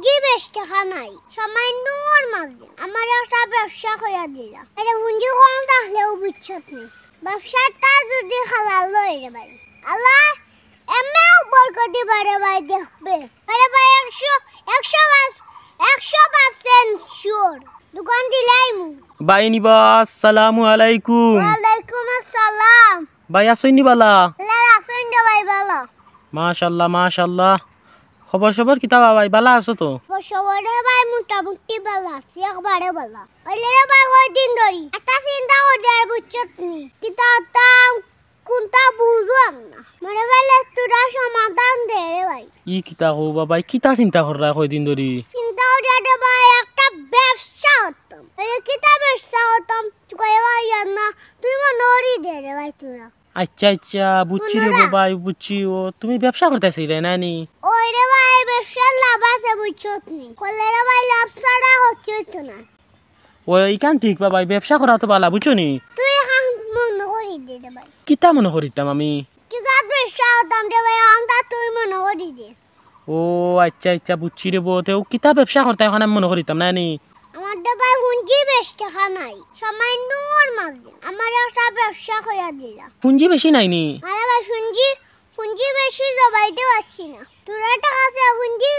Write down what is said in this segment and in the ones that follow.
পুঁজি বেশ টাকা নাই, সামান্য ওর মাঝে আমার একটা ব্যবসা হইয়া দিলা। এটা পুঁজি কম থাকলেও বুঝছত নেই, ব্যবসাটা যদি হালাল লয় রে ভাই, আল্লাহ এমনিও বরকত দিবা রে ভাই, দেখবে আরে ভাই 100% শিওর দোকান দিলাই মু ভাই নিবা। আসসালামু আলাইকুম। ওয়ালাইকুম আসসালাম। ভাই আসইনি বালা? আল্লাহ রাসুন দে ভাই ভালো। মাশাআল্লাহ মাশাআল্লাহ। খবর কিতা ভাই, বালা আছো তো? সবরে ভাই মোটামুটি ভালো আছি, একবারে ভালো। ওইলে রে ভাই কয়দিন ধরি একটা চিন্তা করে আর বুঝছত নি কিতা তাম কোনটা বুঝুম না, মনে বলে তোরা সমাধান দে রে ভাই। ই কিতা কও ভাই, কিতা চিন্তা কররা কয়দিন ধরি? চিন্তা করে রে ভাই একটা ব্যবসা হতাম, এই কিতা ব্যবসা হতাম কই ভাই না তুই মনোরি দে রে ভাই তোরা। আচ্ছা আচ্ছা বুঝছি রে ভাই, বুঝছি। ও তুমি ব্যবসা করতেছি রে নানি? ওই রে ভাই ব্যবসার লাভ আছে বুঝছত নি, কলে রে ভাই লাভ ছাড়া হচ্ছে তো না। ওই কান ঠিক ভাই, ব্যবসা করা তো বালা, বুঝছো নি? তুই হাং মনে করি দে রে ভাই, কিতা মনে করিতাম আমি? কিতা ব্যবসা হতাম রে ভাই, আন্দা তুই মনে করি দে। ও আচ্ছা আচ্ছা বুঝছি রে তেও কিতা ব্যবসা করতে এখন আমি মনে করিতাম নানি? আমার দে ভাই পুঁজি বেশ টাকা নাই, সামান্য ওর মাঝে আমার একটা ব্যবসা হইয়া দিলা। পুঁজি বেশি নাইনি? আরে ভাই পুঁজি বেশি জবাইতে পারছি না, তোরা টাকা আছে পুঁজি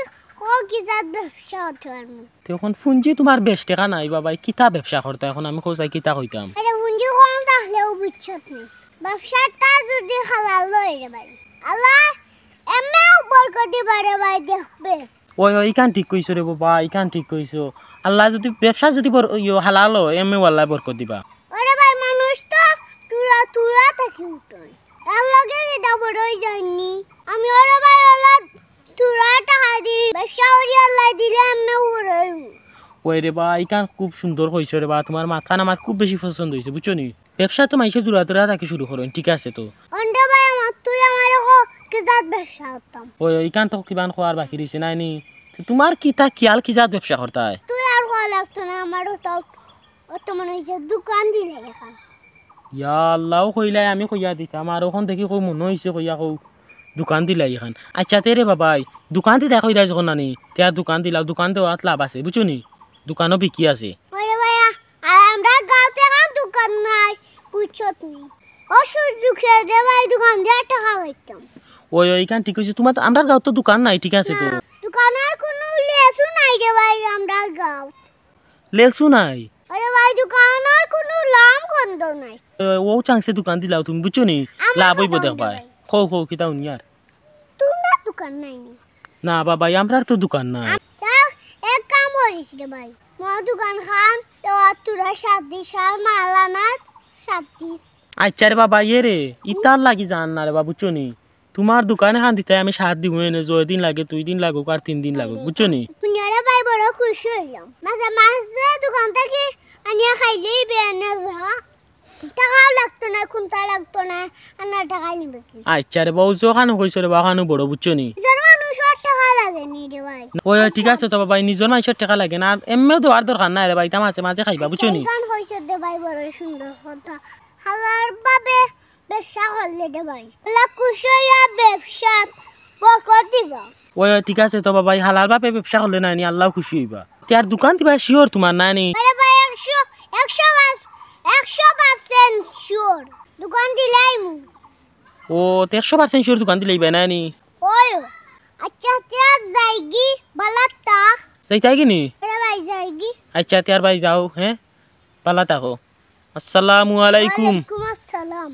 কিতা ব্যবসা হতে পারবো। তখন পুঁজি তোমার বেশ টাকা নাই বাবা, কিতা ব্যবসা করতে এখন আমি কোথায় কিতা কইতাম? আরে পুঁজি কম থাকলেও বুঝছত নি, ব্যবসাটা যদি হালাল লয় রে ভাই, আল্লাহ এমনিও বরকত দিবা রে ভাই, দেখবে ওই কান ঠিক কইছো রে বাবা, ইকান ঠিক কইছো। আল্লাহ যদি ব্যবসা যদি হালাল হয় এমনি আল্লাহ বরকত দিবা। ওরে ভাই মানুষ তো তুরা থাকি উঠোয় এর লগে এটা বড়ই যায়নি। আমি ওরে ভাই ওলা তুরা টাকা দি ব্যবসা করি আল্লাহ দিলে আমি বড়ই। ওই রে বা ইকান খুব সুন্দর কইছো রে বা, তোমার মাথান আমার খুব বেশি পছন্দ হয়েছে, বুঝছো নি? ব্যবসা তো মাইসে দূরা থাকি শুরু করো, ঠিক আছে তো? অন্ডে ভাই আমার তুই আমার কিতাব ব্যবসা করতাম। ওই ইকান তো কিমান খোয়ার বাকি রয়েছে নাইনি? তোমার কিতা কিয়াল কি জাত ব্যবসা করতে হয়? তুই আর খাওয়া লাগতো না, আমারও তো অত মনে হয়েছে দোকান দিলে এখন। ইয়া আল্লাহ কইলাই আমি কইয়া দিতাম, আর ওখান দেখি কই মনে হয়েছে কইয়া কৌ দোকান দিলাই এখান। আচ্ছা তে রে বাবাই দোকান দিতে কইরা যখন নানি তে দোকান দিলাও, দোকান দেওয়াত লাভ আছে বুঝছো নি? দোকানও বিকি আছে। ওরে ভাইয়া আর আমরা গাঁতে এখন দোকান নাই বুঝছত নি, অসুযোগে দে ভাই দোকান দিয়ে টাকা পাইতাম। ওই কান ঠিক আছে, তোমার আমরা গাঁও তো দোকান নাই, ঠিক আছে তো? দোকানের কোনো লেসু নাই রে ভাই আমরা গাঁও। লেসু নাই? আরে ভাই দোকানের কোনো লাম গন্ধ নাই। ও চাংসে দোকান দিলাও তুমি বুঝছো নি? লাভ হইব দেখবা। খৌ কিতা উনিয়ার তোমরা দোকান নাই নি? না বাবাই আমরার তো দোকান নাই। এক কাম করিস রে ভাই, মোর দোকান খান তো তোরা 7 দিস আর মালানা 7 দিস। আচ্ছা রে বাবা ইয়ে রে ইতার লাগি জান না রে বাবা, বুঝছো নি? তোমার দোকানে খান দিতে আমি 7 দিব এনে, 2 দিন লাগে 2 দিন লাগুক আর 3 দিন লাগুক, বুঝছো নি? তুইরা ভাই বড় খুশি হইলাম, মাঝে দোকান থেকে আনিয়া খাইলেই বেনে যা টাকাও লাগতো না, খুনতা লাগতো না, আনা টাকা নিবে কি? আচ্ছা রে বাবু যখানো কইছো রে বাখানো বড়, বুঝছো নি? যার মানুষের টাকা লাগে নি রে ভাই। ওই ঠিক আছে তো বাবা, নিজের মানুষের টাকা লাগে না, আর এমনিও দেওয়ার দরকার নাই রে ভাই, তা মাঝে মাঝে খাইবা, বুঝছো নি? গান কইছো দে ভাই বড় সুন্দর কথা, হালার বাবে ব্যবসা করলে দে ভাই আল্লাহ খুশি হইয়া ব্যবসা বরকত দিবা। ওই ঠিক আছে তো বাবা, হালাল ভাবে ব্যবসা করলে নানি আল্লাহ খুশি হইবা। তার দোকান দিবা শিওর তোমার নানি? আরে ভাই 100% শিওর দোকান দিলাই মু। ও 100% শিওর দোকান দিলেই নানি? ওই আচ্ছা তিয়া যাইগি বালাতা যাইতাই কিনি? আরে ভাই যাইগি। আচ্ছা তার ভাই যাও, হ্যাঁ পালা থাকো। আসসালামু আলাইকুম। ওয়ালাইকুম আসসালাম।